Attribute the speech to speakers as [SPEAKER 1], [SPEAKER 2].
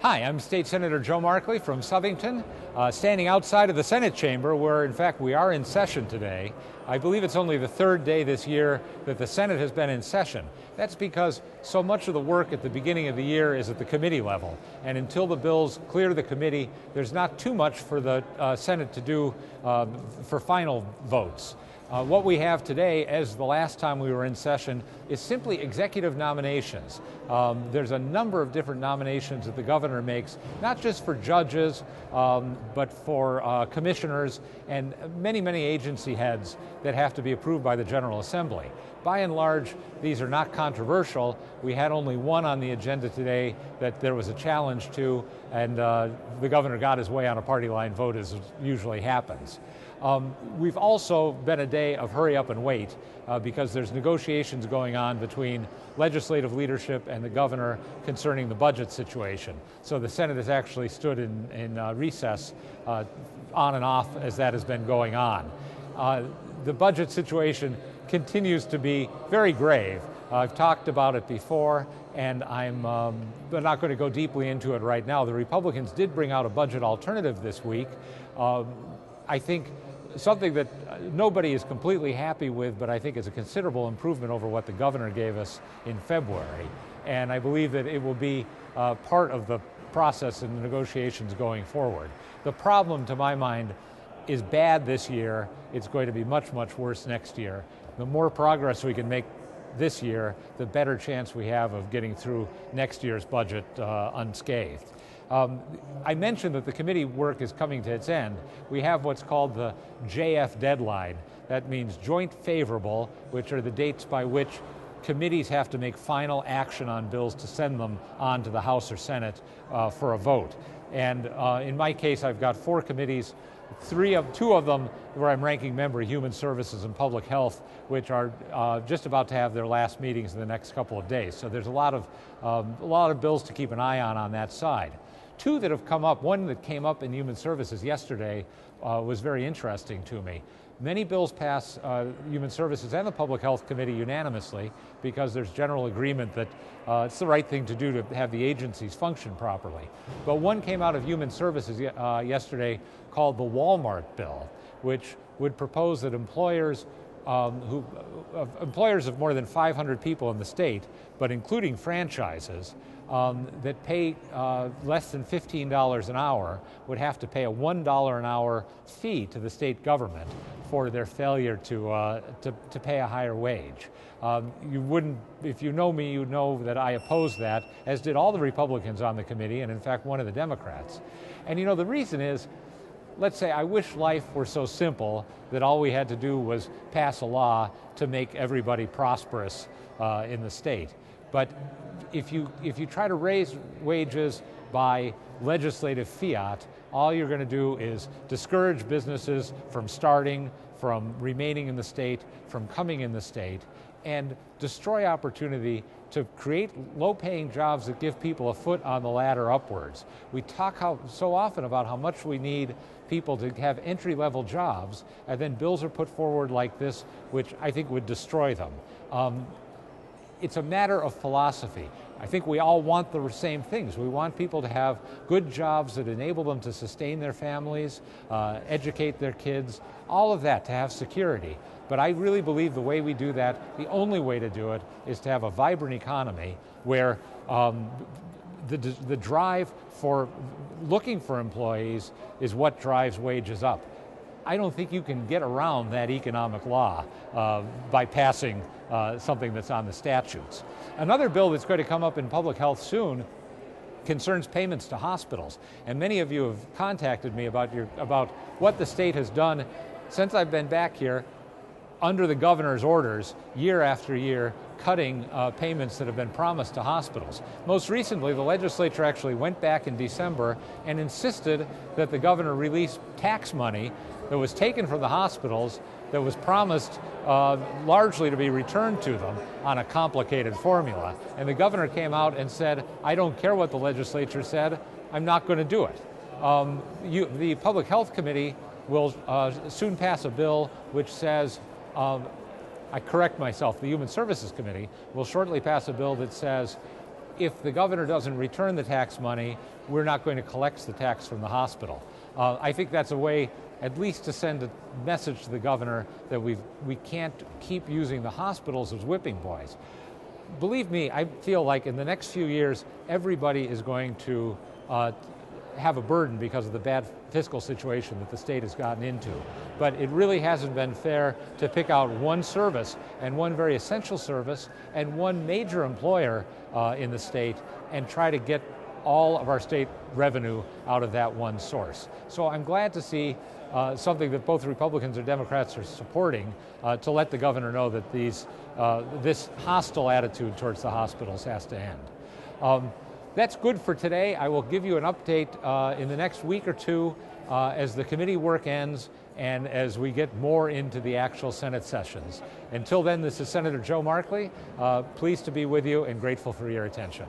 [SPEAKER 1] Hi, I'm State Senator Joe Markley from Southington, standing outside of the Senate chamber where, in fact, we are in session today. I believe it's only the third day this year that the Senate has been in session. That's because so much of the work at the beginning of the year is at the committee level. And until the bills clear the committee, there's not too much for the Senate to do for final votes. What we have today, as the last time we were in session, is simply executive nominations. There's a number of different nominations that the governor makes, not just for judges, but for commissioners and many, many agency heads that have to be approved by the General Assembly. By and large, these are not controversial. We had only one on the agenda today that there was a challenge to, and the governor got his way on a party line vote, as usually happens. We've also been a day of hurry up and wait because there's negotiations going on between legislative leadership and the governor concerning the budget situation. So the Senate has actually stood in recess on and off as that has been going on. The budget situation continues to be very grave. I've talked about it before, and I'm not going to go deeply into it right now. The Republicans did bring out a budget alternative this week. I think something that nobody is completely happy with, but I think is a considerable improvement over what the governor gave us in February. And I believe that it will be part of the process in the negotiations going forward. The problem, to my mind, is bad this year. It's going to be much, much worse next year. The more progress we can make this year, the better chance we have of getting through next year's budget unscathed. I mentioned that the committee work is coming to its end. We have what's called the JF deadline. That means joint favorable, which are the dates by which committees have to make final action on bills to send them on to the House or Senate for a vote. And in my case, I've got 4 committees, two of them where I'm ranking member, Human Services and Public Health, which are just about to have their last meetings in the next couple of days. So there's a lot of bills to keep an eye on that side. 2 that have come up, one that came up in Human Services yesterday was very interesting to me. Many bills pass Human Services and the Public Health Committee unanimously because there's general agreement that it's the right thing to do to have the agencies function properly. But one came out of Human Services yesterday called the Walmart bill, which would propose that employers of more than 500 people in the state, but including franchises, that pay less than $15 an hour would have to pay a $1 an hour fee to the state government for their failure to pay a higher wage. You wouldn't, if you know me, you know that I oppose that, as did all the Republicans on the committee, and in fact one of the Democrats. And you know, the reason is, let's say I wish life were so simple that all we had to do was pass a law to make everybody prosperous in the state. But if you try to raise wages by legislative fiat, all you're going to do is discourage businesses from starting, from remaining in the state, from coming in the state, and destroy opportunity to create low-paying jobs that give people a foot on the ladder upwards. We talk so often about how much we need people to have entry-level jobs, and then bills are put forward like this, which I think would destroy them. It's a matter of philosophy. I think we all want the same things. We want people to have good jobs that enable them to sustain their families, educate their kids, all of that, to have security. But I really believe the way we do that, the only way to do it, is to have a vibrant economy where the drive for looking for employees is what drives wages up. I don't think you can get around that economic law by passing something that's on the statutes. Another bill that's going to come up in public health soon concerns payments to hospitals. And many of you have contacted me about what the state has done since I've been back here under the governor's orders, year after year, cutting payments that have been promised to hospitals. Most recently, the legislature actually went back in December and insisted that the governor release tax money that was taken from the hospitals that was promised largely to be returned to them on a complicated formula. And the governor came out and said, I don't care what the legislature said, I'm not going to do it. The Public Health Committee will soon pass a bill which says, I correct myself, the Human Services Committee will shortly pass a bill that says if the governor doesn't return the tax money, we're not going to collect the tax from the hospital. I think that's a way at least to send a message to the governor that we can't keep using the hospitals as whipping boys. Believe me, I feel like in the next few years, everybody is going to have a burden because of the bad fiscal situation that the state has gotten into. But it really hasn't been fair to pick out one service, and one very essential service, and one major employer in the state, and try to get all of our state revenue out of that one source. So I'm glad to see something that both Republicans and Democrats are supporting, to let the governor know that this hostile attitude towards the hospitals has to end. That's good for today. I will give you an update in the next week or two as the committee work ends and as we get more into the actual Senate sessions. Until then, this is Senator Joe Markley. Pleased to be with you and grateful for your attention.